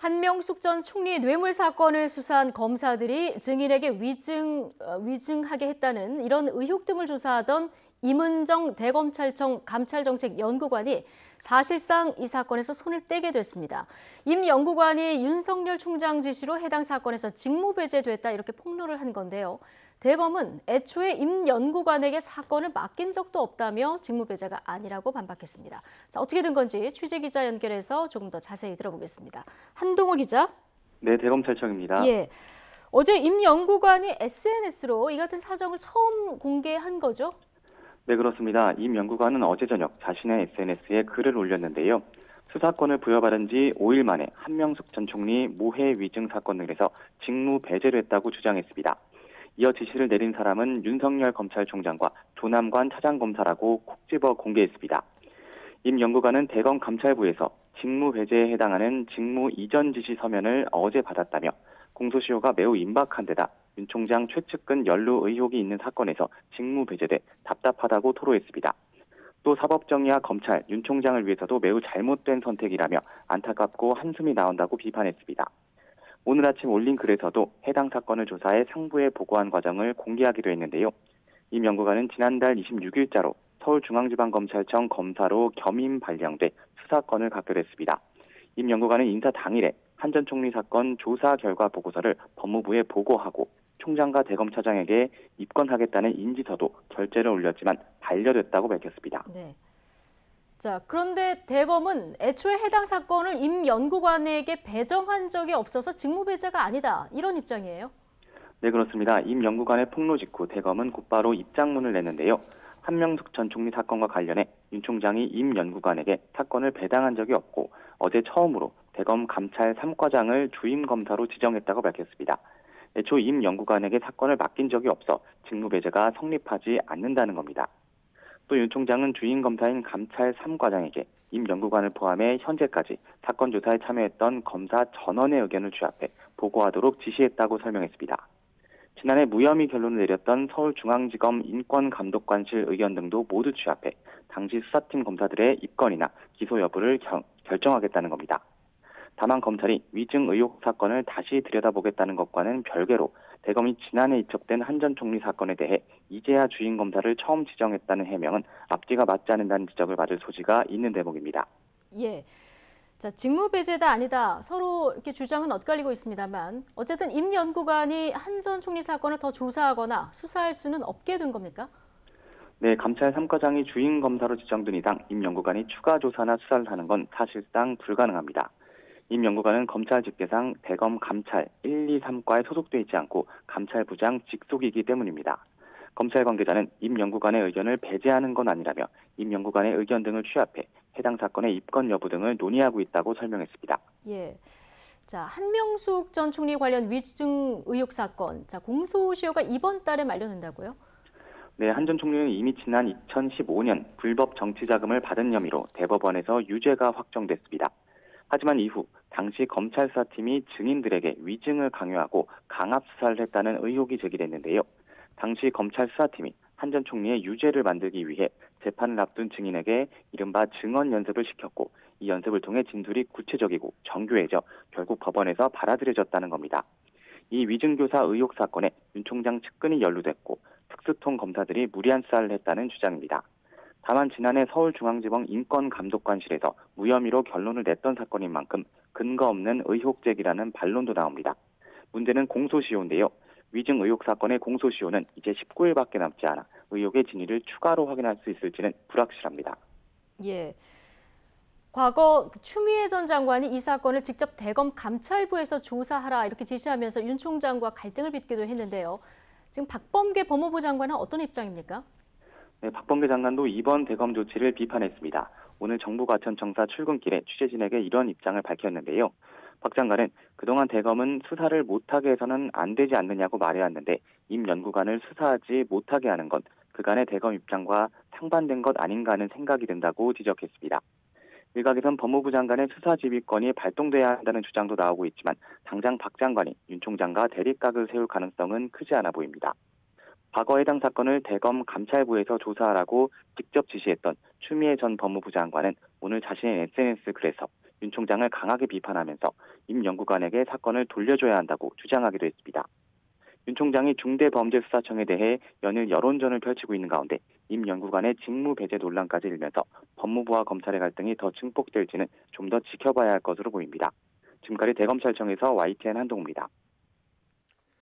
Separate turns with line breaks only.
한명숙 전 총리 뇌물 사건을 수사한 검사들이 증인에게 위증하게 했다는 이런 의혹 등을 조사하던 임은정 대검찰청 감찰정책연구관이 사실상 이 사건에서 손을 떼게 됐습니다. 임 연구관이 윤석열 총장 지시로 해당 사건에서 직무배제됐다 이렇게 폭로를 한 건데요. 대검은 애초에 임 연구관에게 사건을 맡긴 적도 없다며 직무배제가 아니라고 반박했습니다. 자, 어떻게 된 건지 취재기자 연결해서 조금 더 자세히 들어보겠습니다. 한동호 기자.
네, 대검찰청입니다.
예. 어제 임 연구관이 SNS로 이 같은 사정을 처음 공개한 거죠?
네, 그렇습니다. 임 연구관은 어제 저녁 자신의 SNS에 글을 올렸는데요. 수사권을 부여받은 지 5일 만에 한명숙 전 총리 모해 위증 사건 등에서 직무 배제를 했다고 주장했습니다. 이어 지시를 내린 사람은 윤석열 검찰총장과 조남관 차장검사라고 콕 집어 공개했습니다. 임 연구관은 대검 감찰부에서 직무 배제에 해당하는 직무 이전 지시 서면을 어제 받았다며 공소시효가 매우 임박한 데다 윤 총장 최측근 연루 의혹이 있는 사건에서 직무 배제돼 답답하다고 토로했습니다. 또 사법정의와 검찰, 윤 총장을 위해서도 매우 잘못된 선택이라며 안타깝고 한숨이 나온다고 비판했습니다. 오늘 아침 올린 글에서도 해당 사건을 조사해 상부에 보고한 과정을 공개하기도 했는데요. 임 연구관은 지난달 26일자로 서울중앙지방검찰청 검사로 겸임 발령돼 수사권을 갖게 됐습니다. 임 연구관은 인사 당일에 한 전 총리 사건 조사 결과 보고서를 법무부에 보고하고 총장과 대검차장에게 입건하겠다는 인지서도 결재를 올렸지만 반려됐다고 밝혔습니다.
네. 자, 그런데 대검은 애초에 해당 사건을 임 연구관에게 배정한 적이 없어서 직무배제가 아니다. 이런 입장이에요.
네, 그렇습니다. 임 연구관의 폭로 직후 대검은 곧바로 입장문을 냈는데요. 한명숙 전 총리 사건과 관련해 윤 총장이 임 연구관에게 사건을 배당한 적이 없고 어제 처음으로 대검 감찰 3과장을 주임 검사로 지정했다고 밝혔습니다. 애초 임 연구관에게 사건을 맡긴 적이 없어 직무배제가 성립하지 않는다는 겁니다. 또 윤 총장은 주임 검사인 감찰 3과장에게 임 연구관을 포함해 현재까지 사건 조사에 참여했던 검사 전원의 의견을 취합해 보고하도록 지시했다고 설명했습니다. 지난해 무혐의 결론을 내렸던 서울중앙지검 인권감독관실 의견 등도 모두 취합해 당시 수사팀 검사들의 입건이나 기소 여부를 결정하겠다는 겁니다. 다만 검찰이 위증 의혹 사건을 다시 들여다보겠다는 것과는 별개로 대검이 지난해 입적된 한 전 총리 사건에 대해 이제야 주임 검사를 처음 지정했다는 해명은 앞뒤가 맞지 않는다는 지적을 받을 소지가 있는 대목입니다.
예. 자, 직무배제다 아니다. 서로 이렇게 주장은 엇갈리고 있습니다만 어쨌든 임 연구관이 한 전 총리 사건을 더 조사하거나 수사할 수는 없게 된 겁니까?
네, 감찰 3과장이 주임 검사로 지정된 이상 임 연구관이 추가 조사나 수사를 하는 건 사실상 불가능합니다. 임 연구관은 검찰 직계상 대검 감찰 1, 2, 3과에 소속돼 있지 않고 감찰부장 직속이기 때문입니다. 검찰 관계자는 임 연구관의 의견을 배제하는 건 아니라며 임 연구관의 의견 등을 취합해 해당 사건의 입건 여부 등을 논의하고 있다고 설명했습니다.
예. 자, 한명숙 전 총리 관련 위증 의혹 사건. 자, 공소시효가 이번 달에 만료된다고요?
네, 한 전 총리는 이미 지난 2015년 불법 정치 자금을 받은 혐의로 대법원에서 유죄가 확정됐습니다. 하지만 이후 당시 검찰 수사팀이 증인들에게 위증을 강요하고 강압 수사를 했다는 의혹이 제기됐는데요. 당시 검찰 수사팀이 한 전 총리의 유죄를 만들기 위해 재판을 앞둔 증인에게 이른바 증언 연습을 시켰고 이 연습을 통해 진술이 구체적이고 정교해져 결국 법원에서 받아들여졌다는 겁니다. 이 위증교사 의혹 사건에 윤 총장 측근이 연루됐고 특수통 검사들이 무리한 수사를 했다는 주장입니다. 다만 지난해 서울중앙지검 인권감독관실에서 무혐의로 결론을 냈던 사건인 만큼 근거 없는 의혹 제기라는 반론도 나옵니다. 문제는 공소시효인데요. 위증 의혹 사건의 공소시효는 이제 19일밖에 남지 않아 의혹의 진위를 추가로 확인할 수 있을지는 불확실합니다.
예. 과거 추미애 전 장관이 이 사건을 직접 대검 감찰부에서 조사하라 이렇게 지시하면서 윤 총장과 갈등을 빚기도 했는데요. 지금 박범계 법무부 장관은 어떤 입장입니까?
네, 박범계 장관도 이번 대검 조치를 비판했습니다. 오늘 정부과천청사 출근길에 취재진에게 이런 입장을 밝혔는데요. 박 장관은 그동안 대검은 수사를 못하게 해서는 안 되지 않느냐고 말해왔는데 임 연구관을 수사하지 못하게 하는 건 그간의 대검 입장과 상반된 것 아닌가 하는 생각이 든다고 지적했습니다. 일각에선 법무부 장관의 수사 지휘권이 발동돼야 한다는 주장도 나오고 있지만 당장 박 장관이 윤 총장과 대립각을 세울 가능성은 크지 않아 보입니다. 과거 해당 사건을 대검 감찰부에서 조사하라고 직접 지시했던 추미애 전 법무부 장관은 오늘 자신의 SNS 글에서 윤 총장을 강하게 비판하면서 임 연구관에게 사건을 돌려줘야 한다고 주장하기도 했습니다. 윤 총장이 중대범죄수사청에 대해 연일 여론전을 펼치고 있는 가운데 임 연구관의 직무 배제 논란까지 일면서 법무부와 검찰의 갈등이 더 증폭될지는 좀 더 지켜봐야 할 것으로 보입니다. 지금까지 대검찰청에서 YTN 한동우입니다.